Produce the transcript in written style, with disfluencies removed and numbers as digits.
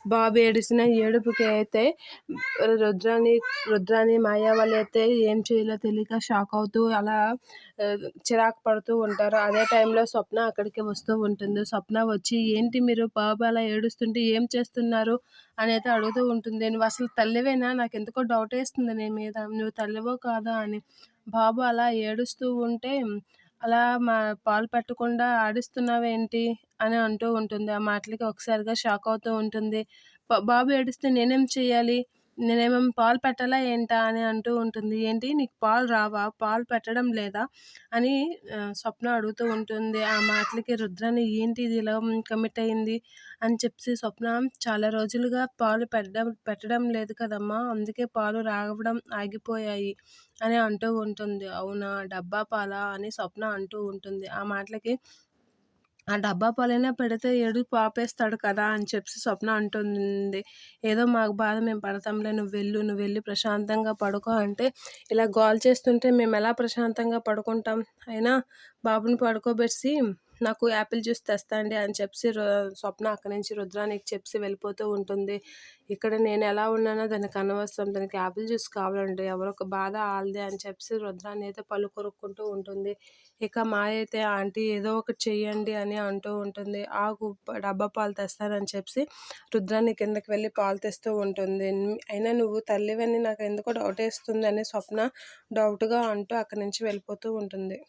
బాబు ఏడిసిన ఏడుపుకి అయితే రుద్రాని రుద్రాని మాయ వాళ్ళైతే ఏం చేయాలో తెలియక షాక్ అవుతూ అలా చిరాకు పడుతూ ఉంటారు. అదే టైంలో స్వప్న అక్కడికి వస్తూ ఉంటుంది. స్వప్న వచ్చి ఏంటి మీరు బాబు అలా ఏడుస్తుంటే ఏం చేస్తున్నారు అని అయితే అడుగుతూ ఉంటుంది. నువ్వు అసలు తల్లివేనా, నాకు ఎందుకో డౌట్ వేస్తుంది నీ మీద, నువ్వు తల్లివో కాదా అని. బాబు అలా ఏడుస్తూ ఉంటే అలా పాలు పెట్టకుండా ఆడిస్తున్నావేంటి అని అంటూ ఉంటుంది. ఆ మాటలకి ఒకసారిగా షాక్ అవుతూ ఉంటుంది. బాబు ఏడిస్తే నేనేం చేయాలి? నేనేమేం పాలు పెట్టాలా ఏంటా? అని అంటూ ఉంటుంది. ఏంటి నీకు పాలు రావా? పాలు పెట్టడం లేదా? అని స్వప్న అడుగుతూ ఉంటుంది. ఆ మాటలకి రుద్రాని ఏంటి ఇది ఇలా కమిట్ అయింది అని చెప్పేసి స్వప్న చాలా రోజులుగా పాలు పెట్టడం లేదు కదమ్మా! అందుకే పాలు రావడం ఆగిపోయాయి అని అంటూ ఉంటుంది. అవునా! డబ్బా పాలా? అని స్వప్న అంటూ ఉంటుంది. ఆ మాటలకి ఆ డబ్బా పాలైనా పెడితే ఏడుపు ఆపేస్తాడు కదా అని చెప్పేసి స్వప్న అంటుంది. ఏదో మాకు బాధ మేము పడతాంలే, నువ్వు వెళ్ళి ప్రశాంతంగా పడుకో అంటే, ఇలా గోల చేస్తుంటే మేమెలా ప్రశాంతంగా పడుకుంటాం? అయినా బాబుని పడుకోబెట్టేసి నాకు యాపిల్ జ్యూస్ తెస్తండి అని చెప్పేసి స్వప్న అక్కడి నుంచి రుద్రానికి చెప్పేసి వెళ్ళిపోతూ ఉంటుంది. ఇక్కడ నేను ఎలా ఉన్నానో దానికి అనవసరం, దానికి యాపిల్ జ్యూస్ కావాలంటే ఎవరొక బాధ ఆళ్ళదే అని చెప్పేసి రుద్రాని అయితే పళ్ళు కొరుక్కుంటూ ఉంటుంది. ఇక మాయ అయితే ఆంటీ ఏదో ఒకటి చెయ్యండి అని అంటూ ఉంటుంది. ఆగు డబ్బా పాలు తెస్తానని చెప్పేసి రుద్రాని కిందకి వెళ్ళి పాలు తెస్తూ ఉంటుంది. అయినా నువ్వు తల్లివని నాకు ఎందుకో డౌటేస్తుంది అని స్వప్న డౌట్‌గా అంటూ అక్కడి నుంచి వెళ్ళిపోతూ ఉంటుంది.